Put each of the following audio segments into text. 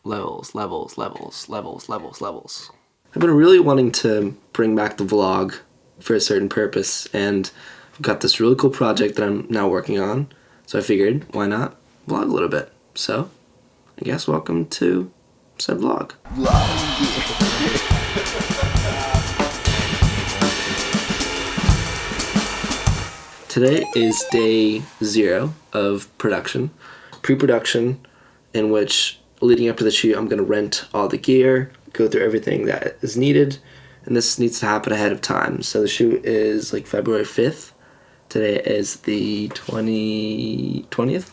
levels. I've been really wanting to bring back the vlog for a certain purpose, and I've got this really cool project that I'm now working on, so I figured, why not vlog a little bit? So, I guess welcome to said vlog. Today is day 0 of production, pre-production, in which leading up to the shoot I'm going to rent all the gear, go through everything that is needed, and this needs to happen ahead of time. So the shoot is like February 5th. Today is the 20th.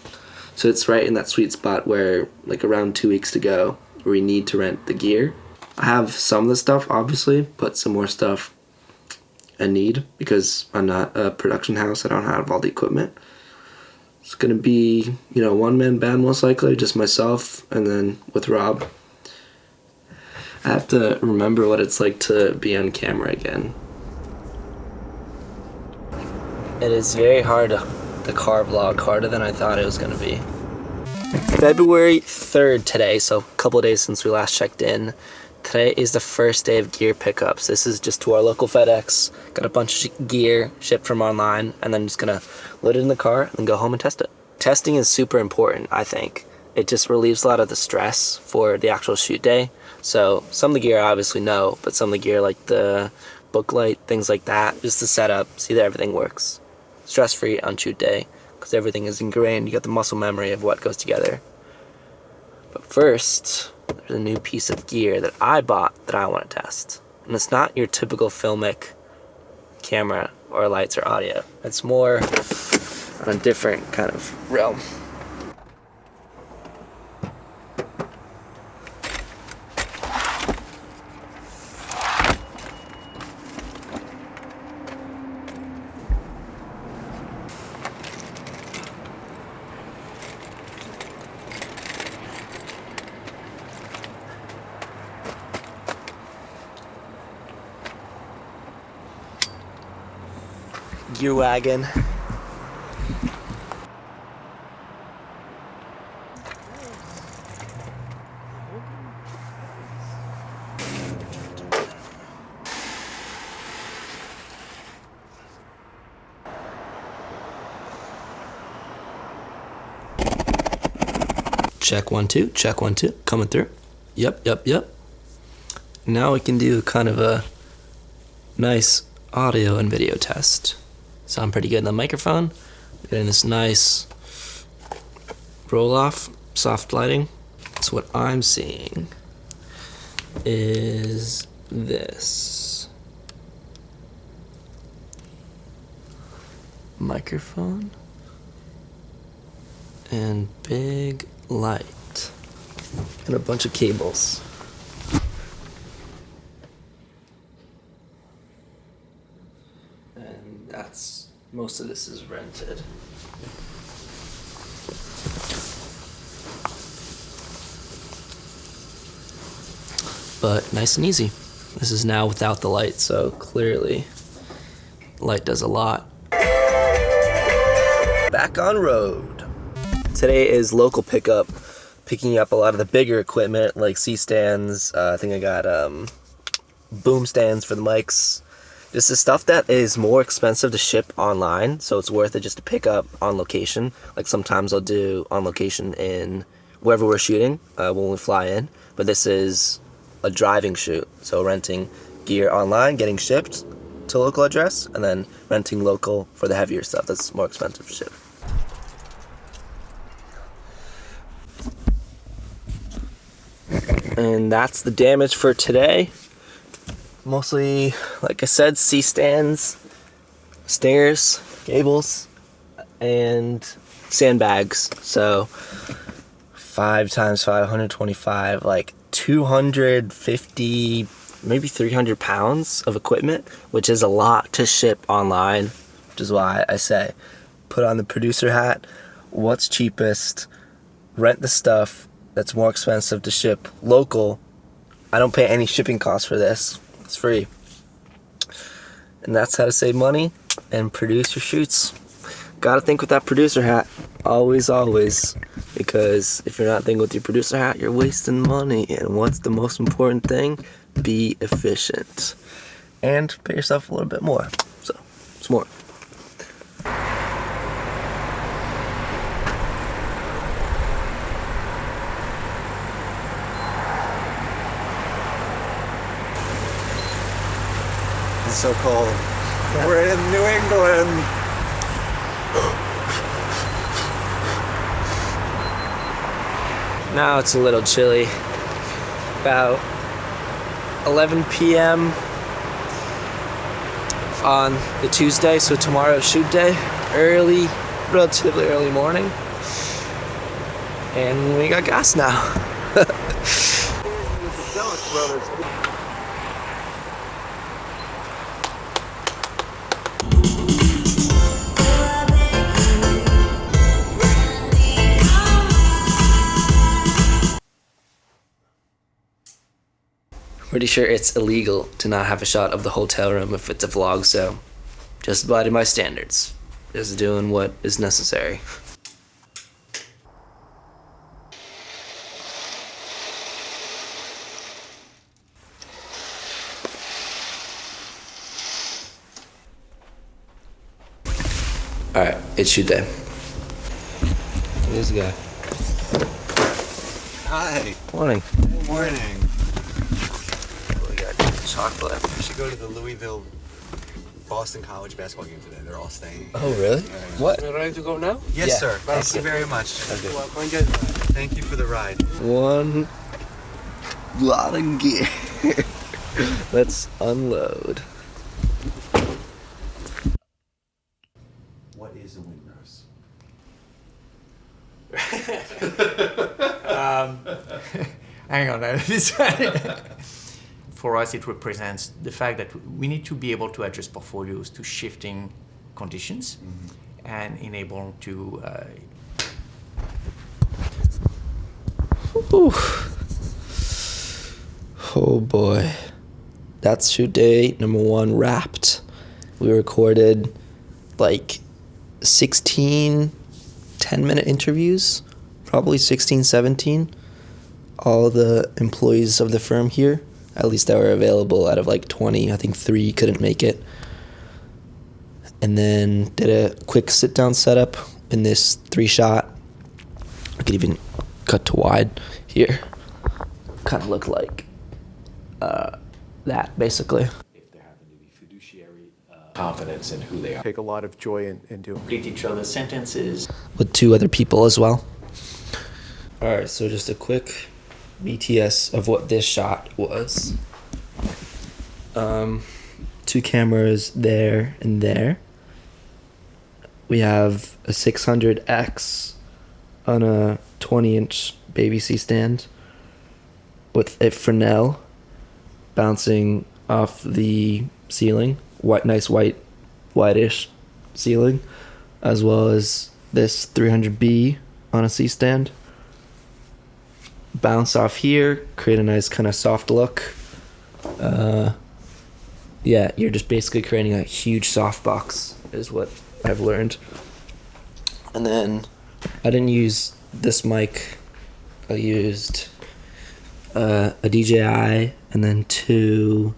So it's right in that sweet spot where like around 2 weeks to go where we need to rent the gear. I have some of the stuff obviously, but some more stuff I need because I'm not a production house. I don't have all the equipment. It's gonna be, one-man band most likely, just myself and then with Rob. I have to remember what it's like to be on camera again. It is very hard to car vlog, harder than I thought it was gonna be. February 3rd today, so a couple of days since we last checked in. Today is the first day of gear pickups. This is just to our local FedEx. Got a bunch of gear shipped from online, and then just gonna load it in the car and go home and test it. Testing is super important, I think. It just relieves a lot of the stress for the actual shoot day. So some of the gear I obviously know, but some of the gear like the book light, things like that, just the setup, see that everything works. Stress-free on shoot day, because everything is ingrained. You got the muscle memory of what goes together. But first, there's a new piece of gear that I bought that I want to test. And it's not your typical filmic camera or lights or audio. It's more on a different kind of realm. Gear wagon. Check 1 2, check 1 2, coming through. Yep. Now we can do kind of a nice audio and video test. Sound pretty good in the microphone. Getting this nice roll-off, soft lighting. So what I'm seeing is this. Microphone and big light and a bunch of cables. And that's, most of this is rented. But nice and easy. This is now without the light, so clearly light does a lot. Back on road. Today is local pickup, picking up a lot of the bigger equipment like C-stands. I think I got boom stands for the mics. This is stuff that is more expensive to ship online, so it's worth it just to pick up on location. Like sometimes I'll do on location in wherever we're shooting when we fly in, but this is a driving shoot, so renting gear online, getting shipped to local address, and then renting local for the heavier stuff that's more expensive to ship. And that's the damage for today. Mostly, like I said, C-stands, stairs, cables, and sandbags. So 5 times 525, like 250, maybe 300 pounds of equipment, which is a lot to ship online, which is why I say put on the producer hat. What's cheapest? Rent the stuff that's more expensive to ship local. I don't pay any shipping costs for this. It's free. And that's how to save money and produce your shoots. Gotta think with that producer hat. Always, always. Because if you're not thinking with your producer hat, you're wasting money. And what's the most important thing? Be efficient. And pay yourself a little bit more. So, it's more. It's so cold. We're in New England. Now it's a little chilly. About 11 p.m. on the Tuesday, so tomorrow's shoot day. Early, relatively early morning. And we got gas now. Pretty sure it's illegal to not have a shot of the hotel room if it's a vlog, so just abiding by standards. Just doing what is necessary. Alright, it's shoot day. Here's the guy. Hi. Morning. Good morning. We got chocolate. We should go to the Louisville Boston College basketball game today. They're all staying. Oh, really? What? We're ready to go now? Yes, Yeah. sir. Thank you very much. Well, go and get it. Thank you for the ride. One lot of gear. Let's unload. What is a wing nurse? Hang on, this one. For us, it represents the fact that we need to be able to adjust portfolios to shifting conditions and enable to. Oh boy. That's shoot day number 1 wrapped. We recorded like 16 10-minute interviews, probably 16, 17. All the employees of the firm here, at least that were available out of like 20, I think 3 couldn't make it. And then did a quick sit-down setup in this 3-shot. I could even cut to wide here. Kind of look like that, basically. If there happen to be fiduciary confidence in who they are. Take a lot of joy in doing. Complete each other's sentences. With 2 other people as well. Alright, so just a quick BTS of what this shot was. 2 cameras there and there. We have a 600X on a 20-inch baby C stand with a Fresnel bouncing off the ceiling, nice whitish ceiling, as well as this 300B on a C stand. Bounce off here, create a nice kind of soft look. Yeah, you're just basically creating a huge softbox is what I've learned. And then I didn't use this mic. I used a DJI and then 2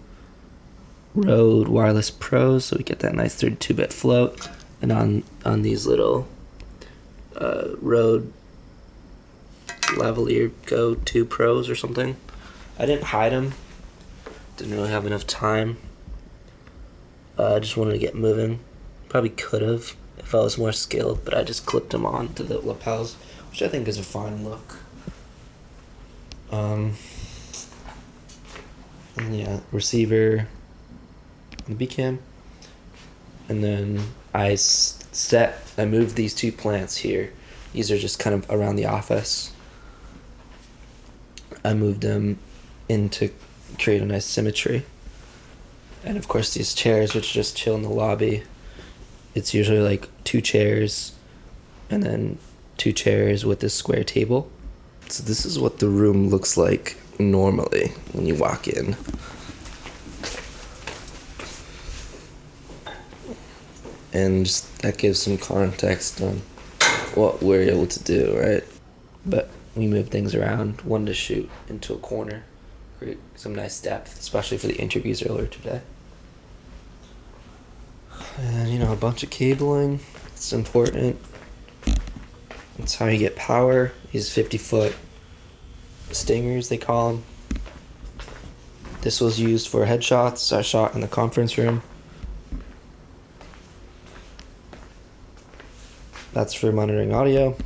Rode Wireless Pros, so we get that nice 32-bit float. And on these little Rode Lavalier Go 2 Pros or something. I didn't hide them. Didn't really have enough time. I just wanted to get moving. Probably could have if I was more skilled, but I just clipped them on to the lapels, which I think is a fine look. And yeah, receiver, the B cam, and then I moved these 2 plants here. These are just kind of around the office. I moved them in to create a nice symmetry. And of course these chairs, which just chill in the lobby. It's usually like 2 chairs and then 2 chairs with this square table. So this is what the room looks like normally when you walk in. and just that gives some context on what we're able to do, right? But we move things around, wanted to shoot into a corner, create some nice depth, especially for the interviews earlier today. And, you know, a bunch of cabling, it's important. That's how you get power. These 50-foot stingers, they call them. This was used for headshots I shot in the conference room. That's for monitoring audio.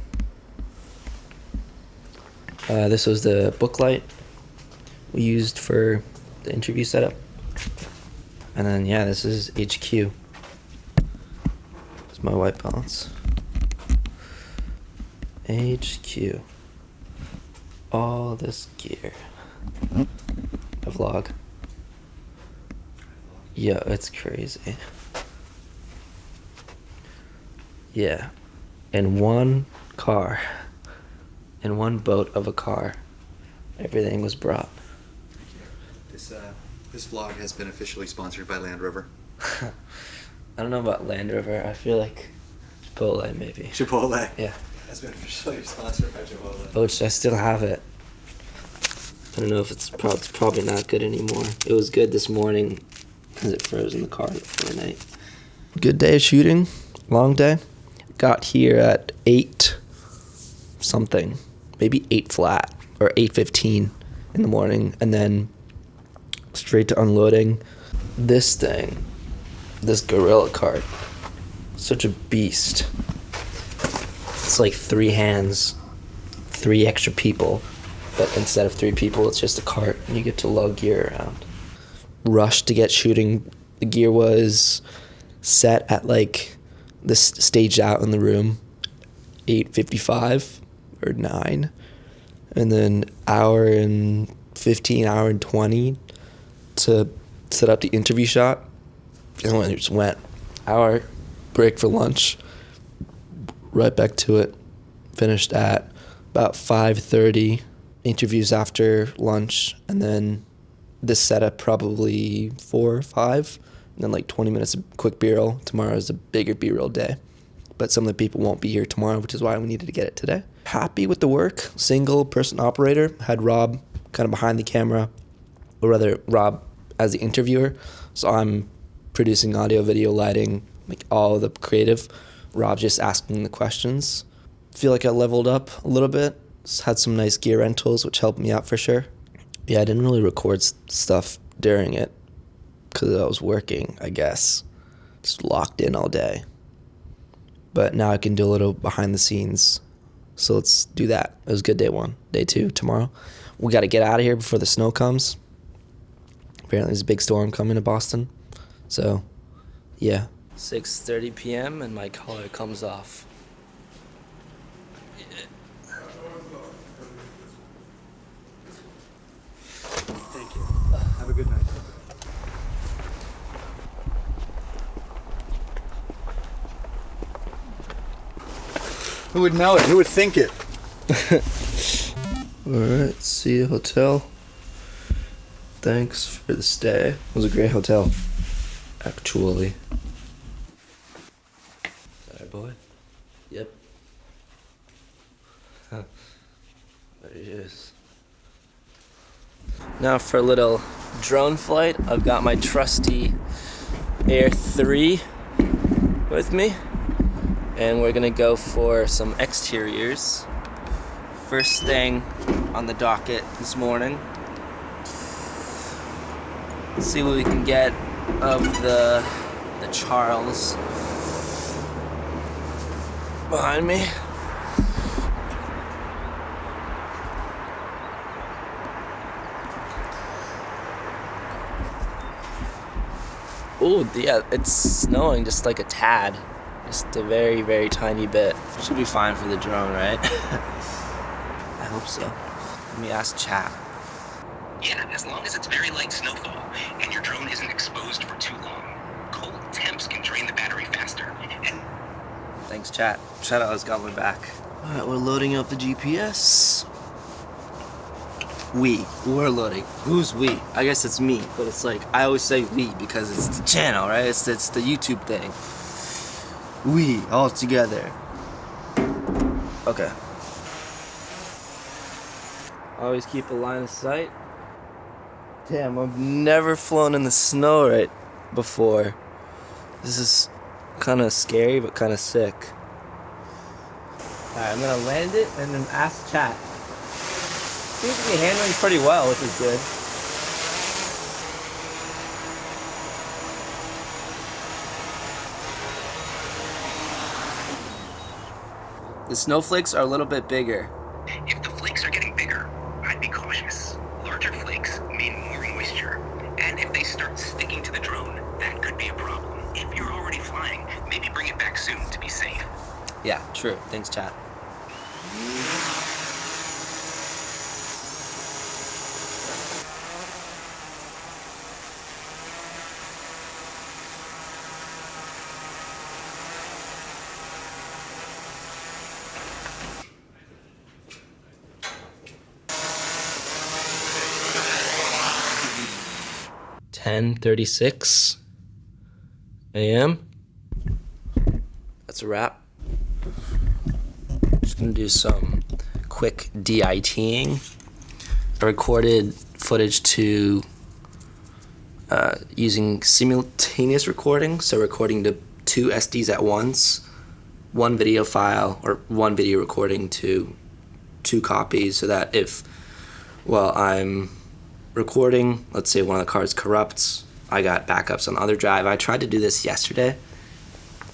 This was the book light we used for the interview setup. And then, yeah, this is HQ. It's my white balance. HQ. All this gear. A vlog. Yeah, it's crazy. Yeah. In one car. In one boat of a car. Everything was brought. This vlog has been officially sponsored by Land Rover. I don't know about Land Rover. I feel like Chipotle, maybe. Chipotle. Yeah. Has been officially sponsored by Chipotle. Which I still have it. I don't know if it's probably not good anymore. It was good this morning because it froze in the car for the night. Good day of shooting. Long day. Got here at 8 something. Maybe 8 flat or 8:15 in the morning. And then straight to unloading. This thing. This Gorilla cart. Such a beast. It's like 3 hands. 3 extra people. But instead of 3 people, it's just a cart, and you get to lug gear around. Rushed to get shooting. The gear was set at like this staged out in the room, 8:55 or 9, and then hour and 15, hour and 20 to set up the interview shot, and when it just went, hour break for lunch, right back to it. Finished at about 5:30. Interviews after lunch, and then this setup probably 4 or 5, and then like 20 minutes of quick B-roll. Tomorrow is a bigger B-roll day, but some of the people won't be here tomorrow, which is why we needed to get it today. Happy with the work. Single person operator. Had Rob kind of behind the camera, or rather Rob as the interviewer, so I'm producing audio, video, lighting, like all the creative. Rob just asking the questions. Feel like I leveled up a little bit. Had some nice gear rentals, which helped me out for sure. Yeah, I didn't really record stuff during it because I was working, I guess. Just locked in all day. But now I can do a little behind the scenes. So let's do that. It was good day 1. Day 2, tomorrow. We got to get out of here before the snow comes. Apparently there's a big storm coming to Boston. So, yeah. 6:30 p.m. and my collar comes off. Thank you. Have a good night. Who would know it? Who would think it? Alright, see you, hotel. Thanks for the stay. It was a great hotel, actually. Sorry, boy. Yep. Huh. There he is. Now for a little drone flight, I've got my trusty Air 3 with me. And we're gonna go for some exteriors. First thing on the docket this morning. See what we can get of the Charles behind me. Oh, yeah, it's snowing just like a tad. Just a very, very tiny bit. Should be fine for the drone, right? I hope so. Let me ask chat. Yeah, as long as it's very light snowfall and your drone isn't exposed for too long. Cold temps can drain the battery faster. And Thanks, chat. Chat always got my back. Alright, we're loading up the GPS. We're loading. Who's we? I guess it's me, but it's like, I always say we because it's the channel, right? It's the YouTube thing. We all together. Okay. Always keep a line of sight. Damn, I've never flown in the snow right before. This is kind of scary, but kind of sick. Alright, I'm gonna land it and then ask chat. Seems to be handling pretty well, which is good. The snowflakes are a little bit bigger. If the flakes are getting bigger, I'd be cautious. Larger flakes mean more moisture. And if they start sticking to the drone, that could be a problem. If you're already flying, maybe bring it back soon to be safe. Yeah, true. Thanks, chat. "10:36 a.m. That's a wrap. Just gonna do some quick DITing. I recorded footage to using simultaneous recording, so recording to 2 SDs at once, one video file or one video recording to 2 copies, so that if while I'm recording, let's say one of the cards corrupts, I got backups on the other drive. I tried to do this yesterday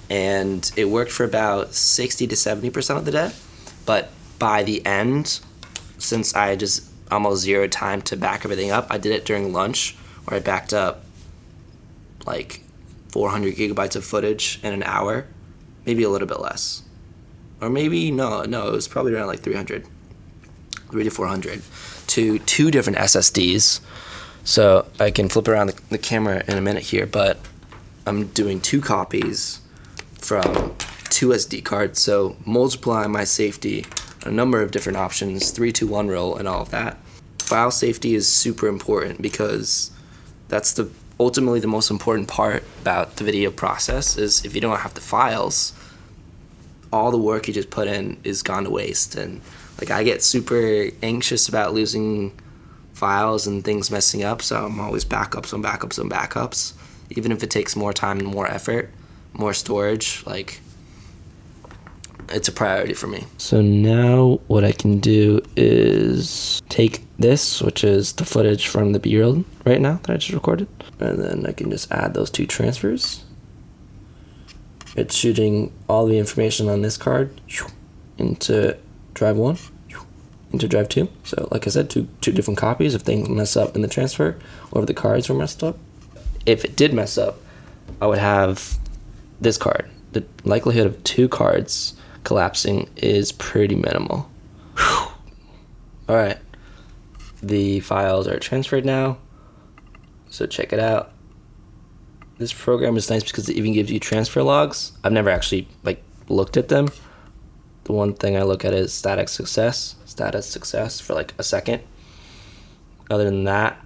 and it worked for about 60 to 70% of the day, but by the end, since I just almost zero time to back everything up, I did it during lunch where I backed up like 400 gigabytes of footage in an hour, maybe a little bit less, or maybe no, it was probably around like 300 to 400 to 2 different SSDs. So I can flip around the camera in a minute here, but I'm doing 2 copies from 2 SD cards, so multiplying my safety, a number of different options, 3-2-1 rule and all of that. File safety is super important because that's ultimately the most important part about the video process. Is if you don't have the files, all the work you just put in is gone to waste. And like, I get super anxious about losing files and things messing up, so I'm always backups on backups on backups, even if it takes more time and more effort, more storage. Like, it's a priority for me. So now what I can do is take this, which is the footage from the B-roll right now that I just recorded, and then I can just add those 2 transfers. It's shooting all the information on this card into drive 1, into drive 2. So like I said, two different copies if things mess up in the transfer or if the cards were messed up. If it did mess up, I would have this card. The likelihood of 2 cards collapsing is pretty minimal. Whew. All right, the files are transferred now, so check it out. This program is nice because it even gives you transfer logs. I've never actually looked at them. The one thing I look at is status success for like a second. Other than that,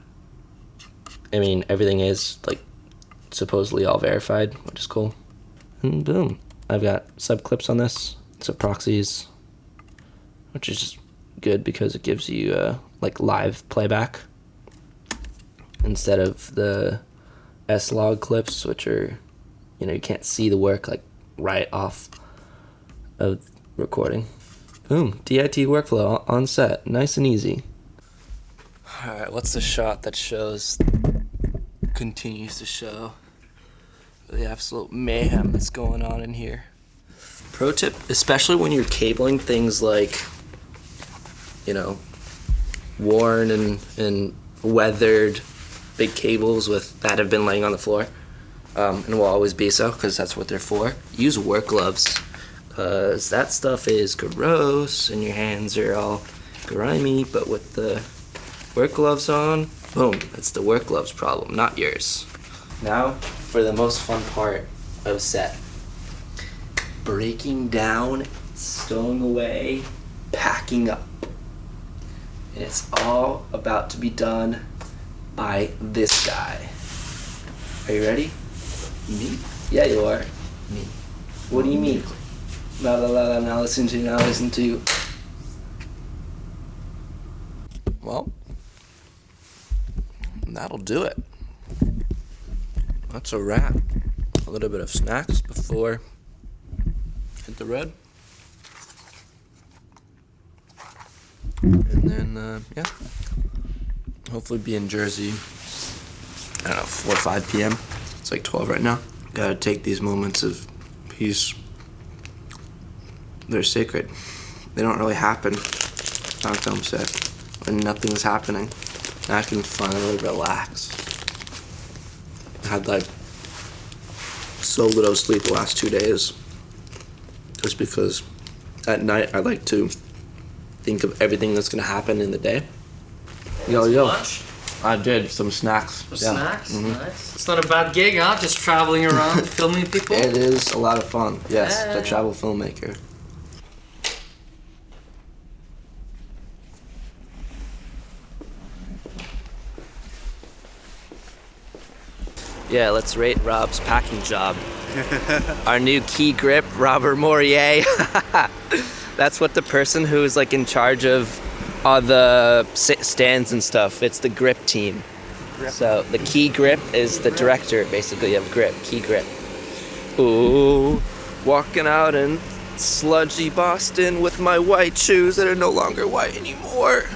I mean, everything is supposedly all verified, which is cool. And boom, I've got sub clips on this, sub proxies, which is just good because it gives you live playback instead of the S-log clips, which are, you can't see the work right off of recording. Boom, DIT workflow on set, nice and easy. All right, what's the shot that continues to show the absolute mayhem that's going on in here? Pro tip, especially when you're cabling things like, worn and weathered big cables that have been laying on the floor, and will always be so because that's what they're for. Use work gloves, because that stuff is gross and your hands are all grimy, but with the work gloves on, boom, it's the work gloves problem, not yours. Now for the most fun part of set. Breaking down, stowing away, packing up. And it's all about to be done by this guy. Are you ready? Me? Yeah, you are. Me. What do you mean? La la la la, now listen to, now listen to. Well, that'll do it. That's a wrap. A little bit of snacks before hit the road. And then, yeah. Hopefully be in Jersey, I don't know, 4 or 5 p.m. It's like 12 right now. Gotta take these moments of peace. They're sacred. They don't really happen, like Tom said, when nothing's happening. And I can finally relax. I had like so little sleep the last 2 days. Just because at night I like to think of everything that's gonna happen in the day. Yo. Lunch? I did some snacks. Snacks? Nice. It's not a bad gig, huh? Just traveling around, filming people? It is a lot of fun. Yes, Yeah. the travel filmmaker. Yeah, let's rate Rob's packing job. Our new key grip, Robert Morier. That's what the person who's like in charge of all the stands and stuff. It's the grip team. So the key grip is the director, basically, of grip. Key grip. Ooh, walking out in sludgy Boston with my white shoes that are no longer white anymore.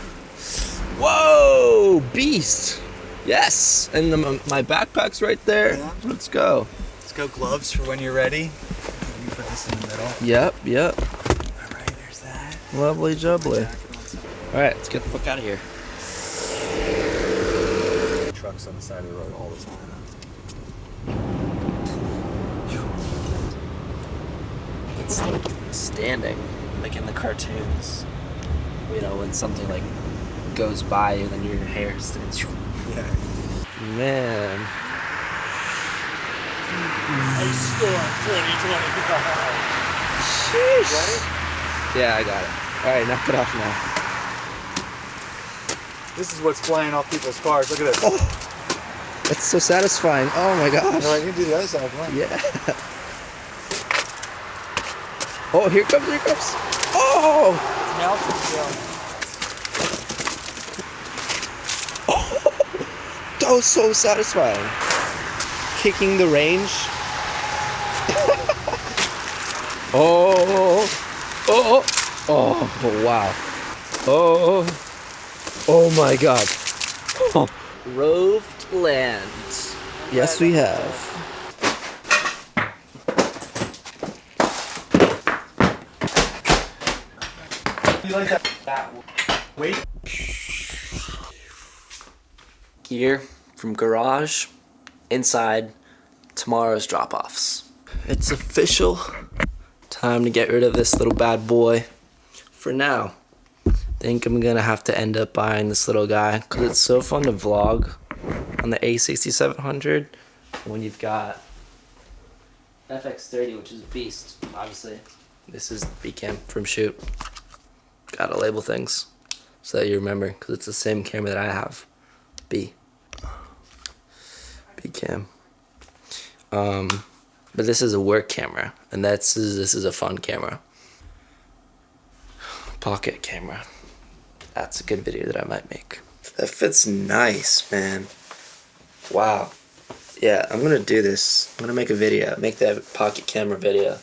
Whoa, beast. Yes, and my backpack's right there. Yeah. Let's go. Let's go gloves for when you're ready. Let me put this in the middle. Yep. All right, there's that. Lovely jubbly. Jacket on top. All right, let's get the fuck out of here. Trucks on the side of the road all the time. It's like standing, like in the cartoons. You know, when something like goes by and then your hair stands. Yeah. Man. Sheesh. Yeah, I got it. All right, knock it off now. This is what's flying off people's cars. Look at this. Oh, it's so satisfying. Oh my gosh. No, I can do the other side. Come on. Yeah. Oh, here it comes. Oh! That was so satisfying. Kicking the range. Oh, wow. Oh my God. Oh. Roved land. Yes, we have. You like that? Wait. Gear from garage, inside, tomorrow's drop-offs. It's official. Time to get rid of this little bad boy. For now, think I'm gonna have to end up buying this little guy because it's so fun to vlog on the A6700 when you've got FX30, which is a beast. Obviously, this is B-Cam from Shoot. Gotta label things so that you remember because it's the same camera that I have. B-Cam. But this is a work camera, and this is a fun camera. Pocket camera. That's a good video that I might make. That fits nice, man. Wow. Yeah, I'm gonna do this. I'm gonna make a video, make that pocket camera video.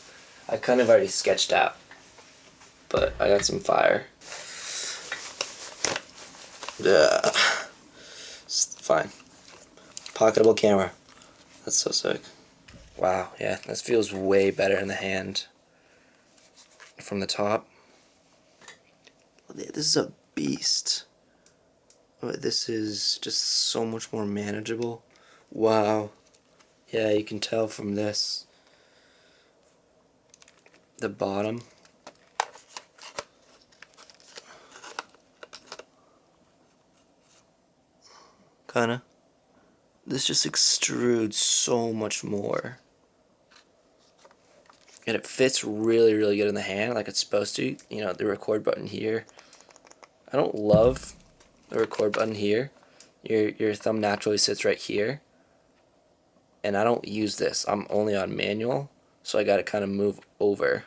I kind of already sketched out, but I got some fire. Yeah. It's fine. Pocketable camera. That's so sick. Wow, yeah, this feels way better in the hand. From the top. This is a beast. This is just so much more manageable. Wow. Yeah, you can tell from this. The bottom. Kinda. This just extrudes so much more. And it fits really, really good in the hand like it's supposed to. You know, the record button here. I don't love the record button here. Your thumb naturally sits right here. And I don't use this. I'm only on manual. so I gotta kind of move over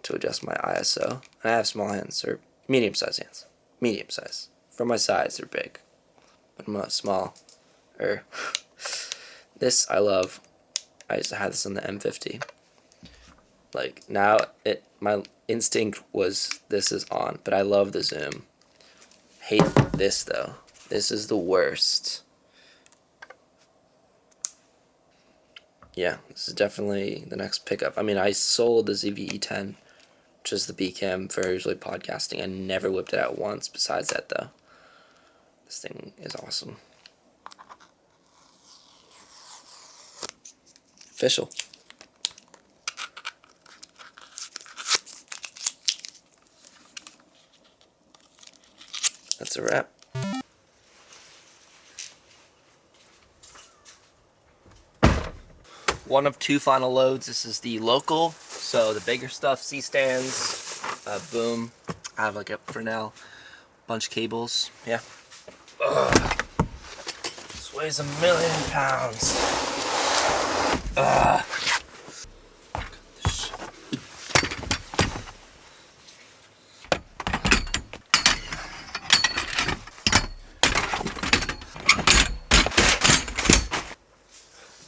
to adjust my ISO. And I have small hands, or medium-sized hands. Medium size. For my size, they're big. But I'm not small. This I love. I used to have this on the M50. Like, now, my instinct was this is on, but I love the zoom. Hate this, though. This is the worst. Yeah, this is definitely the next pickup. I mean, I sold the ZV-E10, which is the B cam for usually podcasting. I never whipped it out once besides that, though. This thing is awesome. Official. That's a wrap. One of two final loads. This is the local, so the bigger stuff, C-stands, boom. I have like a Fresnel, bunch of cables. Yeah. Ugh. This weighs 1,000,000 pounds. Ugh.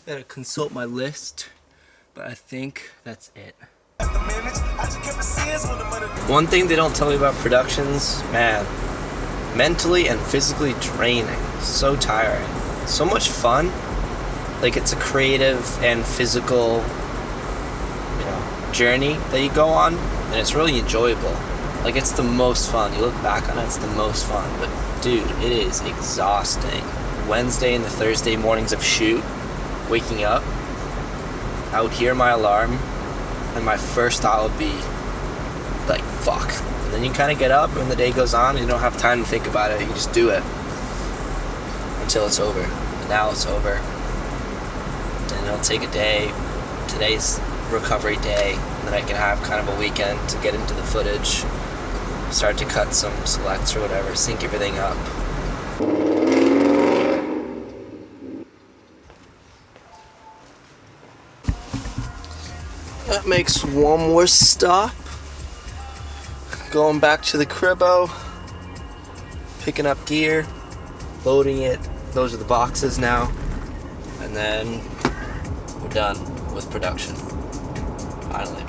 Gotta consult my list, but I think that's it. One thing they don't tell me about productions, man, mentally and physically draining. So tiring. So much fun. Like, it's a creative and physical, journey that you go on, and it's really enjoyable. Like, it's the most fun. You look back on it, it's the most fun. But dude, it is exhausting. Wednesday and the Thursday mornings of shoot, waking up, I would hear my alarm, and my first thought would be like, fuck. And then you kind of get up, and the day goes on, and you don't have time to think about it. You just do it until it's over. And now it's over. Then it'll take a day. Today's recovery day, and then I can have kind of a weekend to get into the footage, start to cut some selects or whatever, sync everything up. That makes one more stop. Going back to the cribbo, picking up gear, loading it. Those are the boxes now. And then we're done with production. Finally.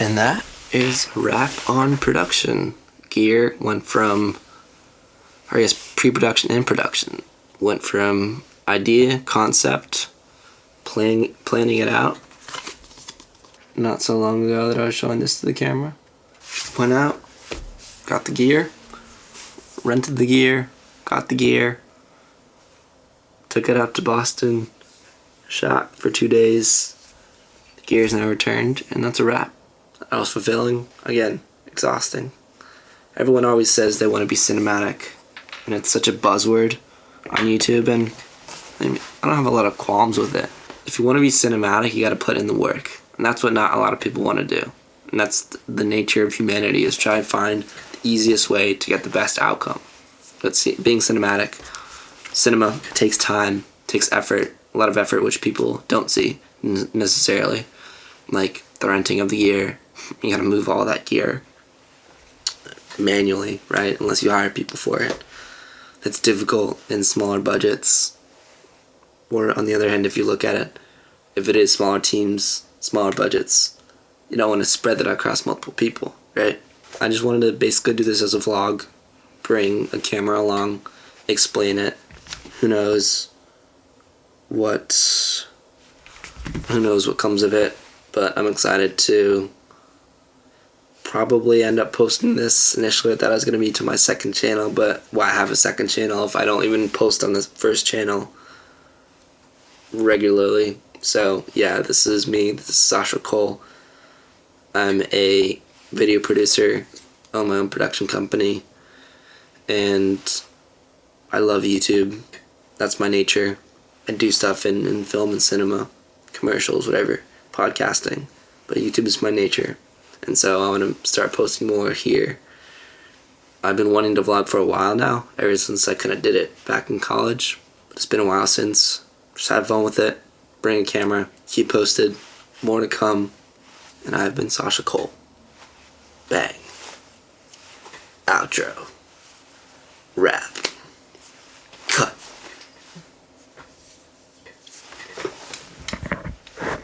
And that is a wrap on production. Gear went from, or I guess pre-production and production, went from idea, concept, planning it out. Not so long ago that I was showing this to the camera. Went out, got the gear, rented the gear, got the gear, took it up to Boston, shot for 2 days. The gear's now returned, and that's a wrap. That was fulfilling. Again, exhausting. Everyone always says they want to be cinematic, and it's such a buzzword on YouTube, and I don't have a lot of qualms with it. If you want to be cinematic, you got to put in the work, and that's what not a lot of people want to do. And that's the nature of humanity, is try and find the easiest way to get the best outcome. But being cinematic, cinema takes time, takes effort, a lot of effort which people don't see necessarily. Like the renting of the gear, you gotta move all that gear manually, right? Unless you hire people for it. That's difficult in smaller budgets. Or on the other hand, if you look at it, if it is smaller teams, smaller budgets, you don't want to spread that across multiple people, right? I just wanted to basically do this as a vlog, bring a camera along, explain it. Who knows what comes of it, but I'm excited to probably end up posting this. Initially I thought I was going to be to my second channel, but why have a second channel if I don't even post on the first channel regularly? So yeah, this is me. This is Sasha Cole. I'm a video producer, own my own production company, and I love YouTube. That's my nature. I do stuff in film and cinema, commercials, whatever, podcasting, but YouTube is my nature. And so I want to start posting more here. I've been wanting to vlog for a while now, ever since I kind of did it back in college. But it's been a while since. Just have fun with it. Bring a camera. Keep posted. More to come. And I've been Sasha Cole. Bang. Outro. Rap.